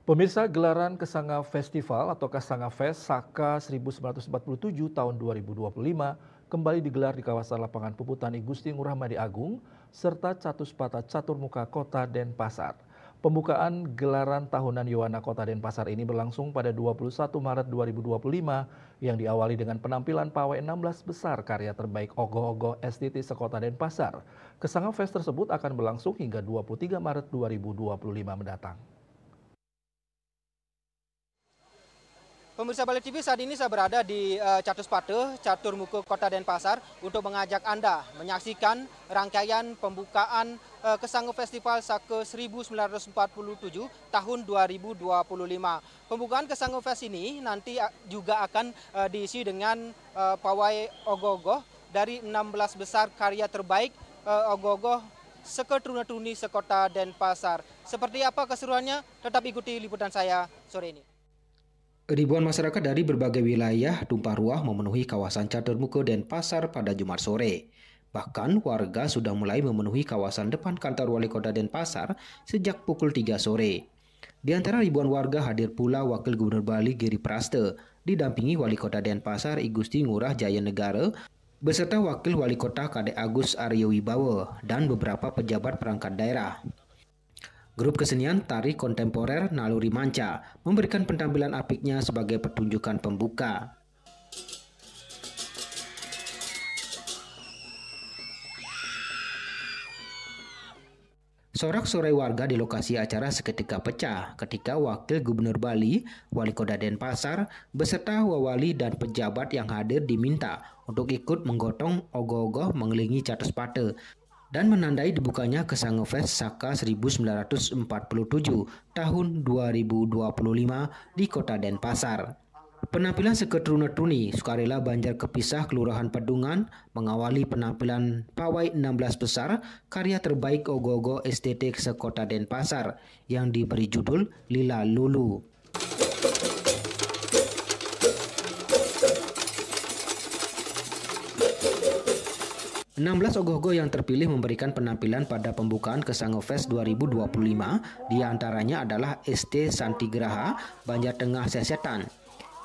Pemirsa, gelaran Kesanga Festival atau Kesanga Fest Saka 1947 tahun 2025 kembali digelar di kawasan lapangan Puputan I Gusti Ngurah Madi Agung serta Catuspata Caturmuka Kota Denpasar. Pembukaan gelaran tahunan Yowana Kota Denpasar ini berlangsung pada 21 Maret 2025 yang diawali dengan penampilan pawai 16 besar karya terbaik ogoh-ogoh STT sekota Denpasar. Kesanga Fest tersebut akan berlangsung hingga 23 Maret 2025 mendatang. Pemirsa Balik TV, saat ini saya berada di Catuspata Caturmuka Kota Denpasar untuk mengajak Anda menyaksikan rangkaian pembukaan Kesanga Festival Saka 1947 tahun 2025. Pembukaan Kesanga Fest ini nanti juga akan diisi dengan pawai ogoh-ogoh dari 16 besar karya terbaik ogoh-ogoh seketruna-truni sekota Denpasar. Seperti apa keseruannya? Tetap ikuti liputan saya sore ini. Ribuan masyarakat dari berbagai wilayah tumpah ruah memenuhi kawasan Caturmuka Denpasar pada Jumat sore. Bahkan warga sudah mulai memenuhi kawasan depan kantor Wali Kota Denpasar sejak pukul 3 sore. Di antara ribuan warga hadir pula Wakil Gubernur Bali Giri Praste, didampingi Wali Kota Denpasar I Gusti Ngurah Jaya Negara, beserta Wakil Wali Kota Kadek Agus Aryo Wibowo dan beberapa pejabat perangkat daerah. Grup kesenian tari kontemporer Naluri Manca memberikan penampilan apiknya sebagai pertunjukan pembuka. Sorak-sorai warga di lokasi acara seketika pecah ketika Wakil Gubernur Bali, Wali Kota Denpasar, beserta wawali dan pejabat yang hadir diminta untuk ikut menggotong ogoh-ogoh mengelilingi Catuspata dan menandai dibukanya Kesanga Fest Saka 1947 tahun 2025 di Kota Denpasar. Penampilan seketruna-truni sukarela Banjar Kepisah Kelurahan Pedungan mengawali penampilan pawai 16 besar karya terbaik ogoh-ogoh STT sekota Denpasar yang diberi judul Lila Lulu. 16 ogoh-ogoh yang terpilih memberikan penampilan pada pembukaan Kesanga Fest 2025, diantaranya adalah ST Santigraha, Banjar Tengah Sesetan,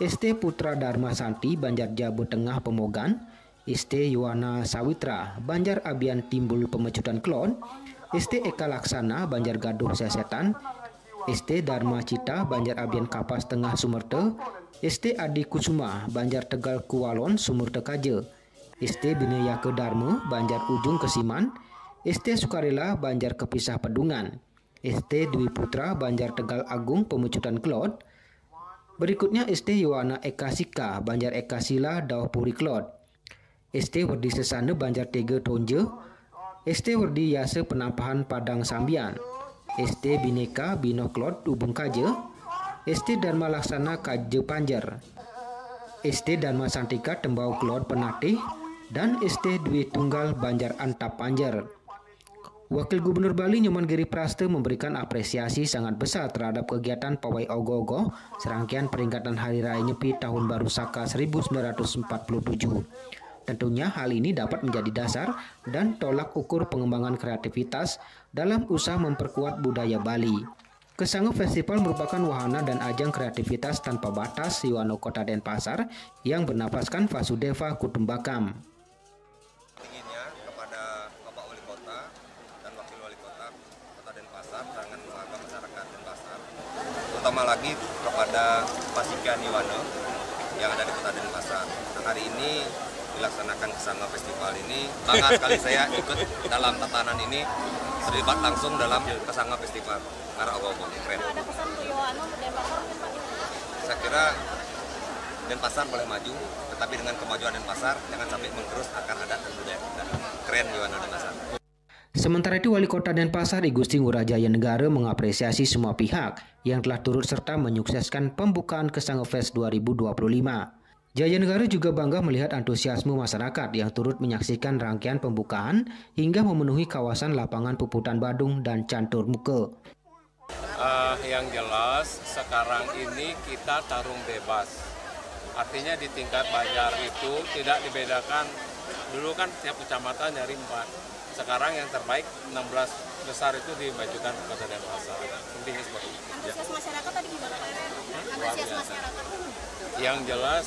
ST Putra Dharma Santi, Banjar Jabu Tengah Pemogan, ST Yowana Sawitra, Banjar Abian Timbul Pemecutan Klon, ST Eka Laksana, Banjar Gaduh Sesetan, ST Dharma Cita, Banjar Abian Kapas Tengah Sumerte, ST Adi Kusuma, Banjar Tegal Kualon Sumerte Kaje, ST Binaya Dharma, Banjar Ujung Kesiman, ST Sukarela, Banjar Kepisah Pedungan, ST Dwi Putra, Banjar Tegal Agung Pemecutan Klod. Berikutnya ST Yowana Ekasika, Banjar Ekasila Dauh Puri Klod, ST Werdi Sesane, Banjar Tege Tonje, ST Werdi Yase Penampahan Padang Sambian, ST Bineka Binoh Klod Ubung Kaje, ST Dharma Laksana Kaje Panjer, ST Dharma Santika Tembau Klod Penatih, dan ST Dwi Tunggal Banjar Antap Panjer. Wakil Gubernur Bali Nyoman Giri Praste memberikan apresiasi sangat besar terhadap kegiatan pawai ogoh-ogoh serangkaian peringatan Hari Raya Nyepi Tahun Baru Saka 1947. Tentunya hal ini dapat menjadi dasar dan tolak ukur pengembangan kreativitas dalam usaha memperkuat budaya Bali. Kesanga Festival merupakan wahana dan ajang kreativitas tanpa batas Yowana Kota Denpasar yang bernafaskan Vasudeva Kutumbakam. Inginnya kepada Bapak Wali Kota dan Wakil Wali Kota Kota Denpasar dengan warga masyarakat Denpasar, terutama lagi kepada Pasikan Yowana yang ada di Kota Denpasar. Nah, hari ini dilaksanakan Kesanga Festival ini, bangga sekali saya ikut dalam tatanan ini, terlibat langsung dalam Kesanga Festival. Karena ogoh-ogoh keren. Ada pesan untuk Yowana untuk Denpasar? Saya kira Denpasar boleh maju, tetapi dengan kemajuan Denpasar jangan sampai menggerus akan adat dan budaya kita. Keren Yowana Denpasar. Sementara itu Wali Kota Denpasar I Gusti Ngurah Jaya Negara mengapresiasi semua pihak yang telah turut serta menyukseskan pembukaan Kesanga Fest 2025. Jaya Negara juga bangga melihat antusiasme masyarakat yang turut menyaksikan rangkaian pembukaan hingga memenuhi kawasan lapangan Puputan Badung dan Caturmuka. Yang jelas sekarang ini kita tarung bebas. Artinya di tingkat Banjar itu tidak dibedakan. Dulu kan setiap kecamatan nyari 4. sekarang yang terbaik 16 besar itu dimajukan ke Kota Denpasar. Intinya seperti itu. Antusias masyarakat tadi gimana Pak? Antusias masyarakat. Yang jelas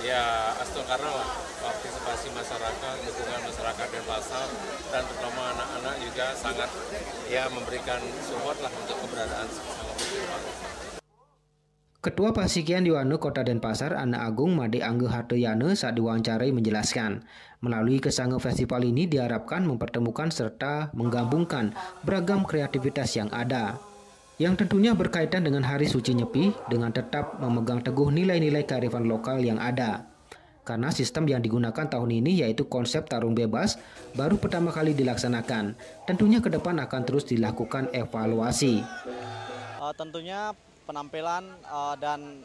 ya Astungkara partisipasi masyarakat, dukungan masyarakat Denpasar dan terutama anak-anak juga sangat ya memberikan support lah untuk keberadaan Kesanga Festival. Ketua Pasikian Diwanu Kota Denpasar, Ana Agung Made Angge Hartoyane saat diwawancarai menjelaskan, melalui Kesanga Festival ini diharapkan mempertemukan serta menggabungkan beragam kreativitas yang ada, yang tentunya berkaitan dengan Hari Suci Nyepi dengan tetap memegang teguh nilai-nilai kearifan lokal yang ada. Karena sistem yang digunakan tahun ini yaitu konsep tarung bebas baru pertama kali dilaksanakan, tentunya ke depan akan terus dilakukan evaluasi. Tentunya penampilan dan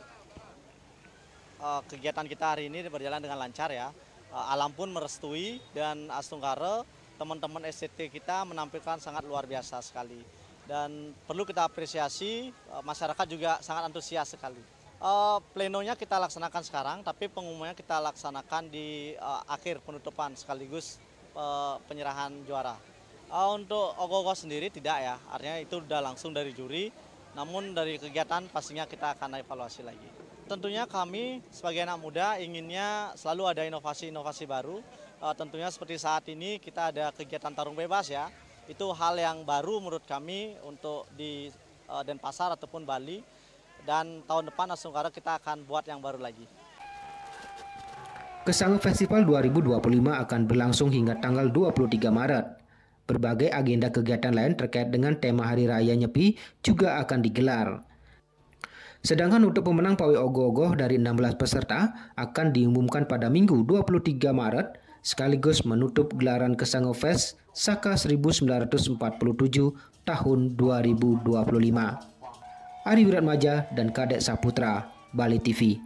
kegiatan kita hari ini berjalan dengan lancar ya. Alam pun merestui dan Astungkara, teman-teman SCT kita menampilkan sangat luar biasa sekali. Dan perlu kita apresiasi, masyarakat juga sangat antusias sekali. Plenonya kita laksanakan sekarang, tapi pengumumannya kita laksanakan di akhir penutupan sekaligus penyerahan juara. Untuk ogoh-ogoh sendiri tidak ya, artinya itu sudah langsung dari juri. Namun dari kegiatan pastinya kita akan evaluasi lagi. Tentunya kami sebagai anak muda inginnya selalu ada inovasi-inovasi baru. Tentunya seperti saat ini kita ada kegiatan tarung bebas ya. Itu hal yang baru menurut kami untuk di Denpasar ataupun Bali. Dan tahun depan Astungkara kita akan buat yang baru lagi. Kesanga Festival 2025 akan berlangsung hingga tanggal 23 Maret. Berbagai agenda kegiatan lain terkait dengan tema Hari Raya Nyepi juga akan digelar. Sedangkan untuk pemenang pawai ogoh-ogoh dari 16 peserta akan diumumkan pada Minggu 23 Maret sekaligus menutup gelaran Kesanga Fest Saka 1947 tahun 2025. Ari Wiratmaja dan Kadek Saputra, Bali TV.